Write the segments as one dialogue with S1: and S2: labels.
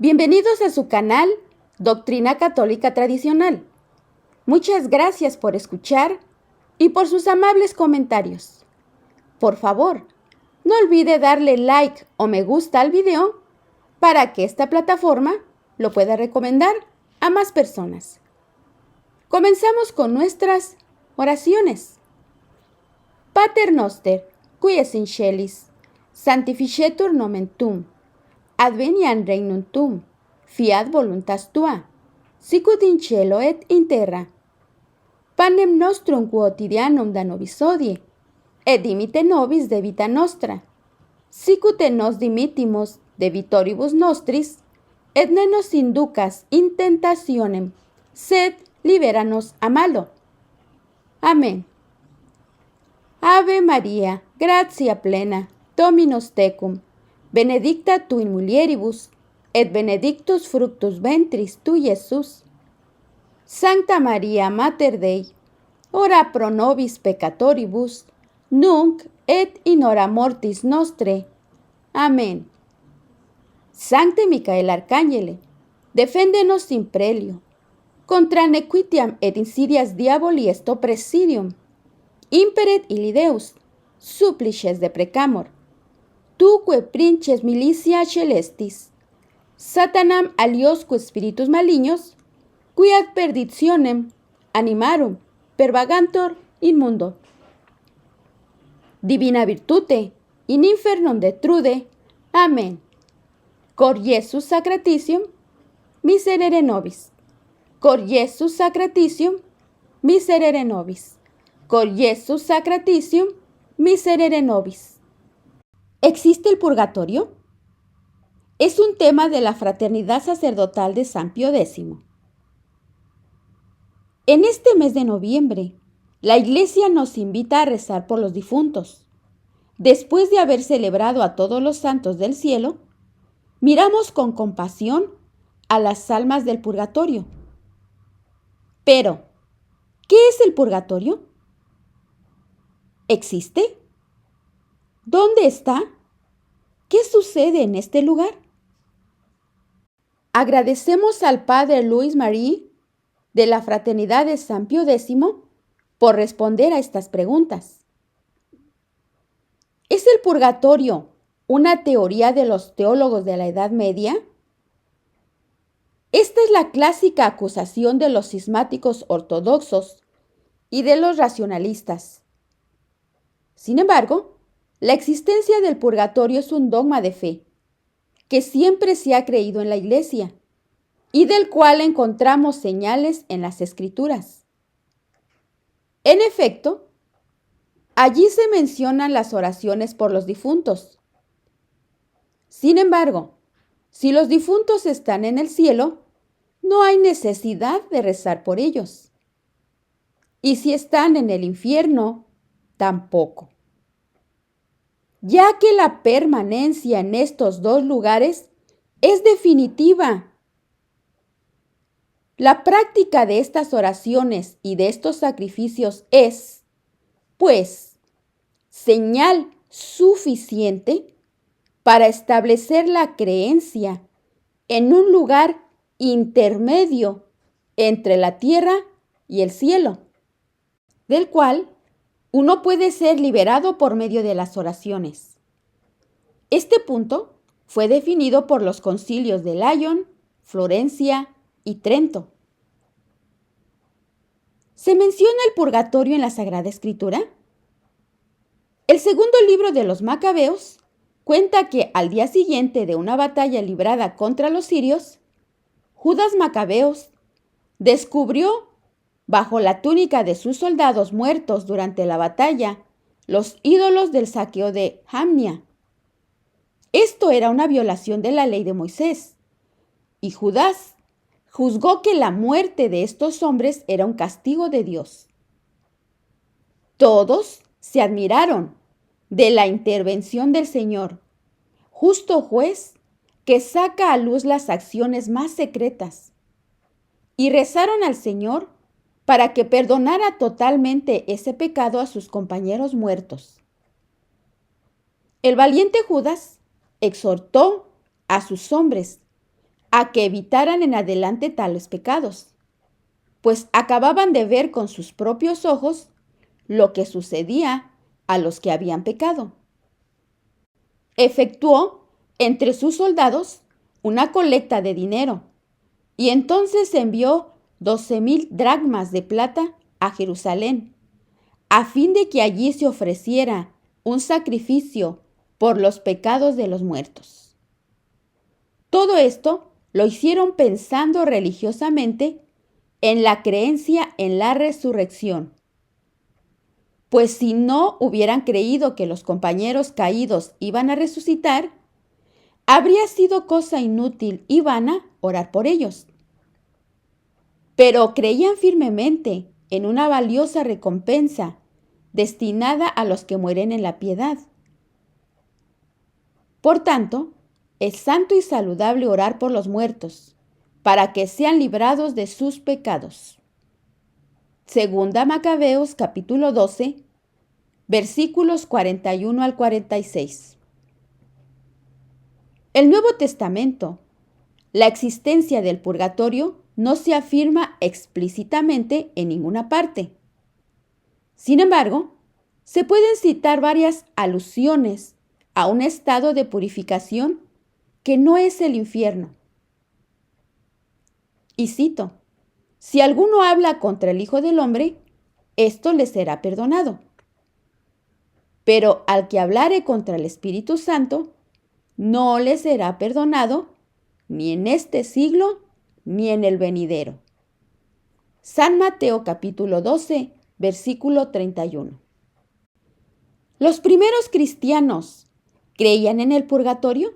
S1: Bienvenidos a su canal Doctrina Católica Tradicional. Muchas gracias por escuchar y por sus amables comentarios. Por favor, no olvide darle like o me gusta al video para que esta plataforma lo pueda recomendar a más personas. Comenzamos con nuestras oraciones. Pater noster, qui es in celis, sanctificetur nomen tuum, adveniat regnum tuum, fiat voluntas tua, sicut in cielo et in terra. Panem nostrum quotidianum da nobis hodie, et dimite nobis debita nostra, sicut et nos dimittimus debitoribus nostris, et ne nos inducas in tentationem, sed libera nos a malo. Amén. Ave María, gratia plena, Dominus tecum, benedicta tu in mulieribus, et benedictus fructus ventris tui, Iesus. Sancta Maria, Mater Dei, ora pro nobis peccatoribus, nunc et in hora mortis nostre. Amén. Sancte Micael Arcángele, defendenos in prelio, contra nequitiam et insidias diaboli est oppressidium, imperet illi Deus, supplices deprecamur. Tuque princes milicia celestis, Satanam aliosque spiritus malignos, qui ad perditionem animarum pervagantur in mundo. Divina virtute, in infernum detrude. Amén. Cor Iesus sacratitium, miserere nobis. Cor Iesus sacratitium, miserere nobis. Cor Iesus sacratitium, miserere nobis. ¿Existe el purgatorio? Es un tema de la Fraternidad Sacerdotal de San Pío X. En este mes de noviembre, la Iglesia nos invita a rezar por los difuntos. Después de haber celebrado a todos los santos del cielo, miramos con compasión a las almas del purgatorio. Pero, ¿qué es el purgatorio? ¿Existe? ¿Dónde está? ¿Qué sucede en este lugar? Agradecemos al Padre Luis Marie de la Fraternidad de San Pío X por responder a estas preguntas. ¿Es el purgatorio una teoría de los teólogos de la Edad Media? Esta es la clásica acusación de los cismáticos ortodoxos y de los racionalistas. Sin embargo, la existencia del purgatorio es un dogma de fe que siempre se ha creído en la Iglesia y del cual encontramos señales en las Escrituras. En efecto, allí se mencionan las oraciones por los difuntos. Sin embargo, si los difuntos están en el cielo, no hay necesidad de rezar por ellos. Y si están en el infierno, tampoco. Ya que la permanencia en estos dos lugares es definitiva. La práctica de estas oraciones y de estos sacrificios es, pues, señal suficiente para establecer la creencia en un lugar intermedio entre la tierra y el cielo, del cual uno puede ser liberado por medio de las oraciones. Este punto fue definido por los concilios de Lyon, Florencia y Trento. ¿Se menciona el purgatorio en la Sagrada Escritura? El segundo libro de los Macabeos cuenta que al día siguiente de una batalla librada contra los sirios, Judas Macabeos descubrió bajo la túnica de sus soldados muertos durante la batalla los ídolos del saqueo de Jamnia. Esto era una violación de la ley de Moisés, y Judas juzgó que la muerte de estos hombres era un castigo de Dios. Todos se admiraron de la intervención del Señor, justo juez que saca a luz las acciones más secretas, y rezaron al Señor para que perdonara totalmente ese pecado a sus compañeros muertos. El valiente Judas exhortó a sus hombres a que evitaran en adelante tales pecados, pues acababan de ver con sus propios ojos lo que sucedía a los que habían pecado. Efectuó entre sus soldados una colecta de dinero y entonces envió 12,000 dracmas de plata a Jerusalén, a fin de que allí se ofreciera un sacrificio por los pecados de los muertos. Todo esto lo hicieron pensando religiosamente en la creencia en la resurrección, pues si no hubieran creído que los compañeros caídos iban a resucitar, habría sido cosa inútil y vana orar por ellos. Pero creían firmemente en una valiosa recompensa destinada a los que mueren en la piedad. Por tanto, es santo y saludable orar por los muertos, para que sean librados de sus pecados. Segunda Macabeos capítulo 12, versículos 41 al 46. El Nuevo Testamento, la existencia del purgatorio no se afirma explícitamente en ninguna parte. Sin embargo, se pueden citar varias alusiones a un estado de purificación que no es el infierno. Y cito: si alguno habla contra el Hijo del Hombre, esto le será perdonado. Pero al que hablare contra el Espíritu Santo, no le será perdonado ni en este siglo ni en el venidero. San Mateo capítulo 12, versículo 31. ¿Los primeros cristianos creían en el purgatorio?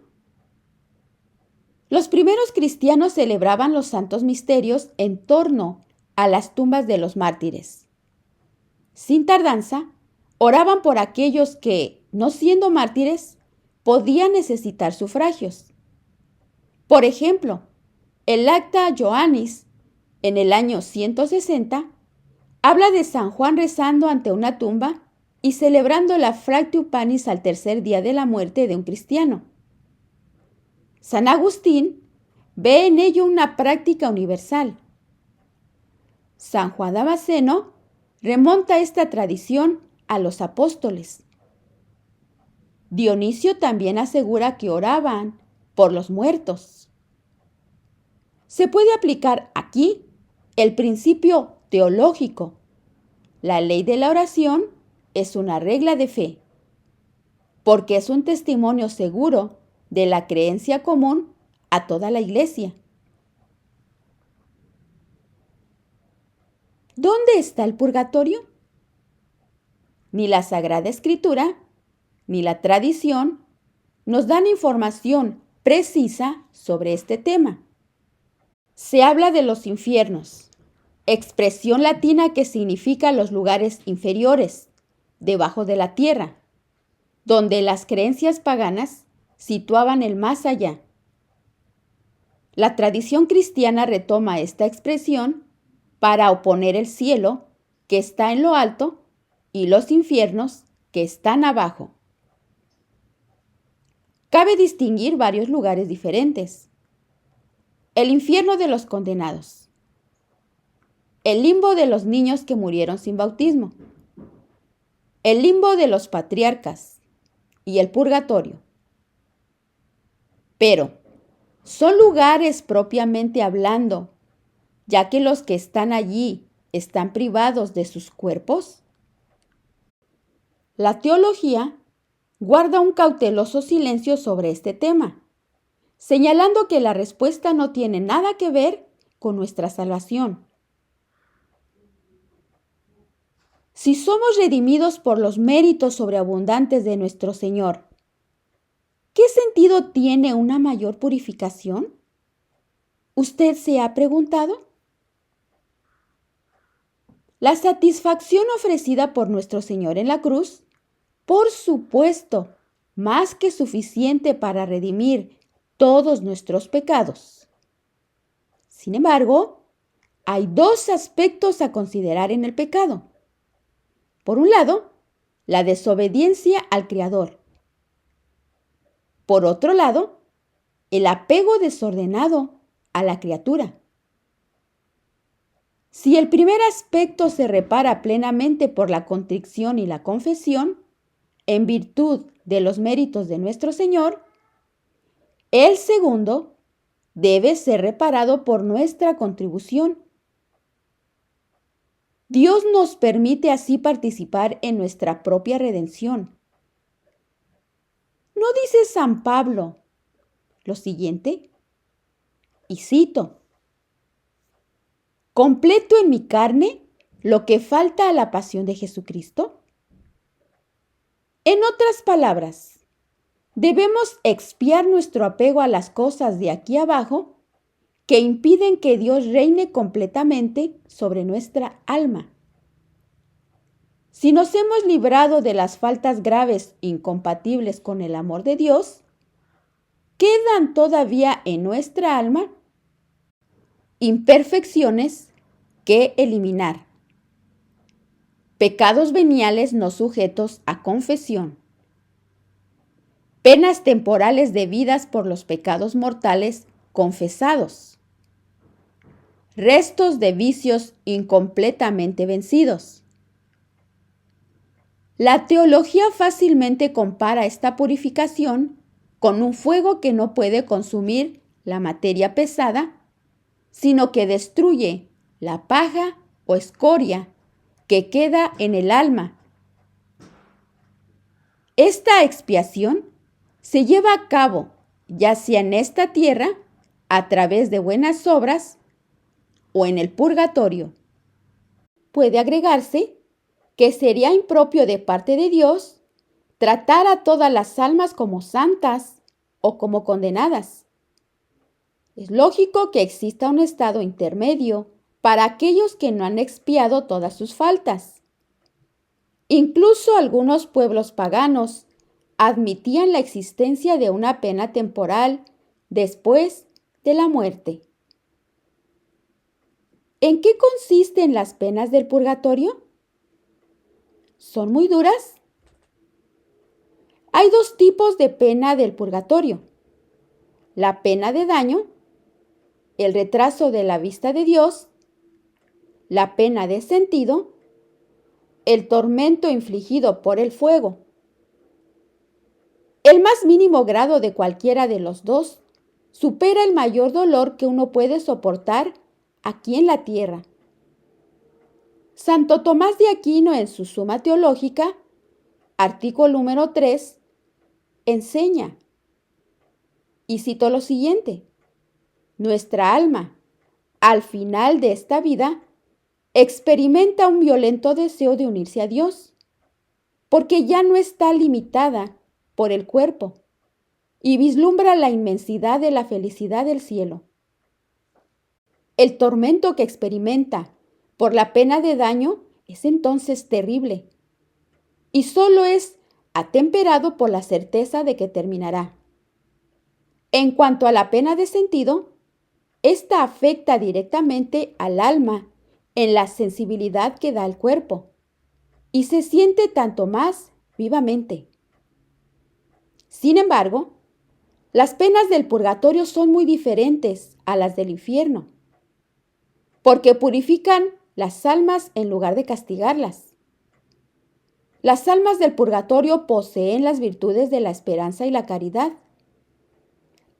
S1: Los primeros cristianos celebraban los santos misterios en torno a las tumbas de los mártires. Sin tardanza, oraban por aquellos que, no siendo mártires, podían necesitar sufragios. Por ejemplo, el Acta Joannis, en el año 160, habla de San Juan rezando ante una tumba y celebrando la Fractio Panis al tercer día de la muerte de un cristiano. San Agustín ve en ello una práctica universal. San Juan Damasceno remonta esta tradición a los apóstoles. Dionisio también asegura que oraban por los muertos. Se puede aplicar aquí el principio teológico. La ley de la oración es una regla de fe, porque es un testimonio seguro de la creencia común a toda la Iglesia. ¿Dónde está el purgatorio? Ni la Sagrada Escritura ni la tradición nos dan información precisa sobre este tema. Se habla de los infiernos, expresión latina que significa los lugares inferiores, debajo de la tierra, donde las creencias paganas situaban el más allá. La tradición cristiana retoma esta expresión para oponer el cielo, que está en lo alto, y los infiernos, que están abajo. Cabe distinguir varios lugares diferentes. El infierno de los condenados, el limbo de los niños que murieron sin bautismo, el limbo de los patriarcas y el purgatorio. Pero, ¿son lugares propiamente hablando, ya que los que están allí están privados de sus cuerpos? La teología guarda un cauteloso silencio sobre este tema, señalando que la respuesta no tiene nada que ver con nuestra salvación. Si somos redimidos por los méritos sobreabundantes de nuestro Señor, ¿qué sentido tiene una mayor purificación? ¿Usted se ha preguntado? La satisfacción ofrecida por nuestro Señor en la cruz, por supuesto, más que suficiente para redimir todos nuestros pecados. Sin embargo, hay dos aspectos a considerar en el pecado. Por un lado, la desobediencia al Creador. Por otro lado, el apego desordenado a la criatura. Si el primer aspecto se repara plenamente por la contrición y la confesión, en virtud de los méritos de nuestro Señor, el segundo debe ser reparado por nuestra contribución. Dios nos permite así participar en nuestra propia redención. ¿No dice San Pablo lo siguiente? Y cito: ¿completo en mi carne lo que falta a la pasión de Jesucristo? En otras palabras, debemos expiar nuestro apego a las cosas de aquí abajo que impiden que Dios reine completamente sobre nuestra alma. Si nos hemos librado de las faltas graves incompatibles con el amor de Dios, quedan todavía en nuestra alma imperfecciones que eliminar. Pecados veniales no sujetos a confesión. Penas temporales debidas por los pecados mortales confesados. Restos de vicios incompletamente vencidos. La teología fácilmente compara esta purificación con un fuego que no puede consumir la materia pesada, sino que destruye la paja o escoria que queda en el alma. Esta expiación se lleva a cabo ya sea en esta tierra a través de buenas obras o en el purgatorio. Puede agregarse que sería impropio de parte de Dios tratar a todas las almas como santas o como condenadas. Es lógico que exista un estado intermedio para aquellos que no han expiado todas sus faltas. Incluso algunos pueblos paganos admitían la existencia de una pena temporal después de la muerte. ¿En qué consisten las penas del purgatorio? ¿Son muy duras? Hay dos tipos de pena del purgatorio: la pena de daño, el retraso de la vista de Dios; la pena de sentido, el tormento infligido por el fuego. El más mínimo grado de cualquiera de los dos supera el mayor dolor que uno puede soportar aquí en la tierra. Santo Tomás de Aquino, en su Suma Teológica, artículo número 3, enseña, y cito lo siguiente: nuestra alma, al final de esta vida, experimenta un violento deseo de unirse a Dios, porque ya no está limitada por el cuerpo y vislumbra la inmensidad de la felicidad del cielo. El tormento que experimenta por la pena de daño es entonces terrible y solo es atemperado por la certeza de que terminará. En cuanto a la pena de sentido, esta afecta directamente al alma en la sensibilidad que da el cuerpo y se siente tanto más vivamente. Sin embargo, las penas del purgatorio son muy diferentes a las del infierno, porque purifican las almas en lugar de castigarlas. Las almas del purgatorio poseen las virtudes de la esperanza y la caridad,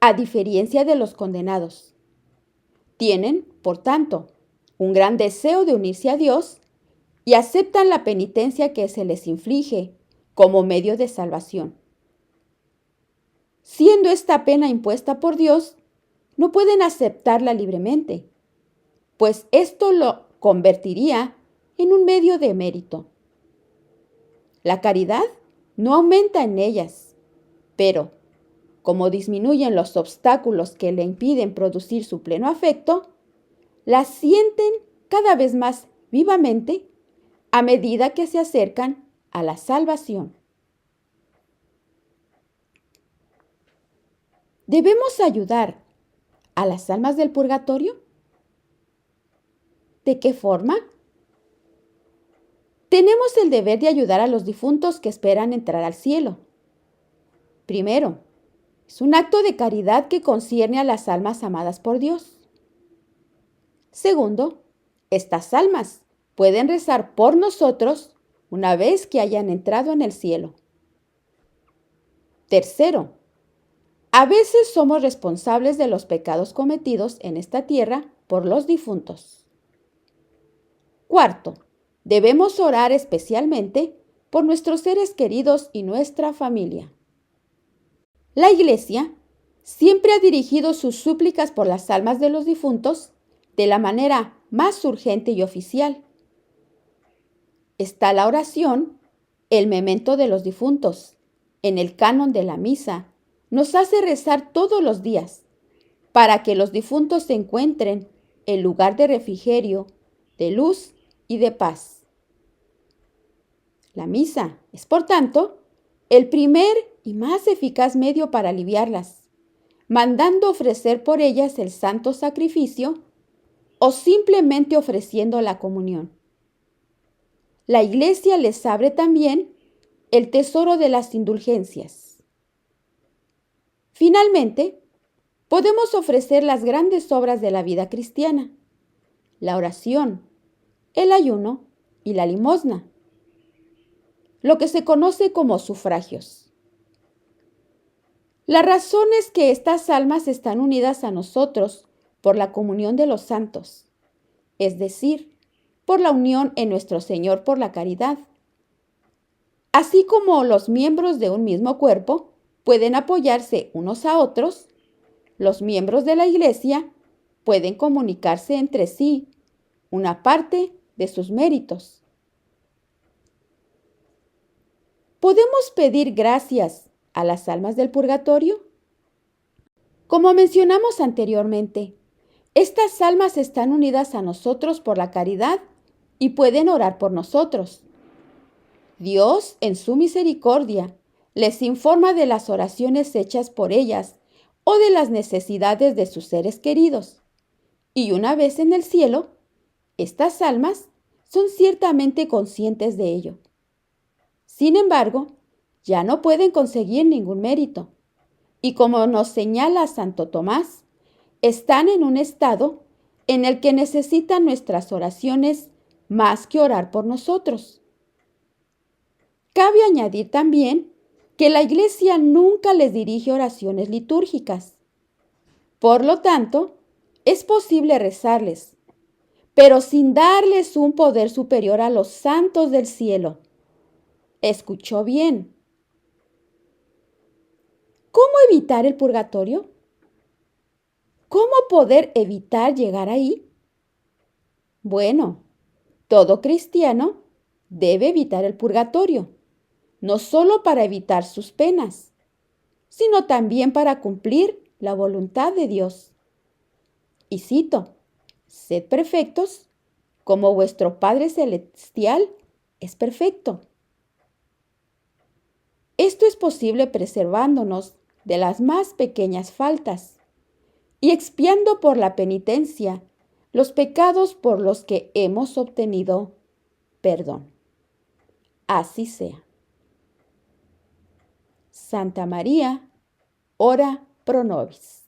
S1: a diferencia de los condenados. Tienen, por tanto, un gran deseo de unirse a Dios y aceptan la penitencia que se les inflige como medio de salvación. Siendo esta pena impuesta por Dios, no pueden aceptarla libremente, pues esto lo convertiría en un medio de mérito. La caridad no aumenta en ellas, pero, como disminuyen los obstáculos que le impiden producir su pleno afecto, la sienten cada vez más vivamente a medida que se acercan a la salvación. ¿Debemos ayudar a las almas del purgatorio? ¿De qué forma? Tenemos el deber de ayudar a los difuntos que esperan entrar al cielo. Primero, es un acto de caridad que concierne a las almas amadas por Dios. Segundo, estas almas pueden rezar por nosotros una vez que hayan entrado en el cielo. Tercero, a veces somos responsables de los pecados cometidos en esta tierra por los difuntos. Cuarto, debemos orar especialmente por nuestros seres queridos y nuestra familia. La Iglesia siempre ha dirigido sus súplicas por las almas de los difuntos de la manera más urgente y oficial. Está la oración, el memento de los difuntos, en el canon de la misa. Nos hace rezar todos los días para que los difuntos se encuentren en lugar de refrigerio, de luz y de paz. La misa es, por tanto, el primer y más eficaz medio para aliviarlas, mandando ofrecer por ellas el santo sacrificio o simplemente ofreciendo la comunión. La Iglesia les abre también el tesoro de las indulgencias. Finalmente, podemos ofrecer las grandes obras de la vida cristiana: la oración, el ayuno y la limosna, lo que se conoce como sufragios. La razón es que estas almas están unidas a nosotros por la comunión de los santos, es decir, por la unión en nuestro Señor por la caridad. Así como los miembros de un mismo cuerpo pueden apoyarse unos a otros, los miembros de la Iglesia pueden comunicarse entre sí una parte de sus méritos. ¿Podemos pedir gracias a las almas del purgatorio? Como mencionamos anteriormente, estas almas están unidas a nosotros por la caridad y pueden orar por nosotros. Dios, en su misericordia, les informa de las oraciones hechas por ellas o de las necesidades de sus seres queridos. Y una vez en el cielo, estas almas son ciertamente conscientes de ello. Sin embargo, ya no pueden conseguir ningún mérito. Y como nos señala Santo Tomás, están en un estado en el que necesitan nuestras oraciones más que orar por nosotros. Cabe añadir también que la Iglesia nunca les dirige oraciones litúrgicas. Por lo tanto, es posible rezarles, pero sin darles un poder superior a los santos del cielo. ¿Escuchó bien? ¿Cómo evitar el purgatorio? ¿Cómo poder evitar llegar ahí? Bueno, todo cristiano debe evitar el purgatorio, no solo para evitar sus penas, sino también para cumplir la voluntad de Dios. Y cito: sed perfectos, como vuestro Padre Celestial es perfecto. Esto es posible preservándonos de las más pequeñas faltas y expiando por la penitencia los pecados por los que hemos obtenido perdón. Así sea. Santa María, ora pro nobis.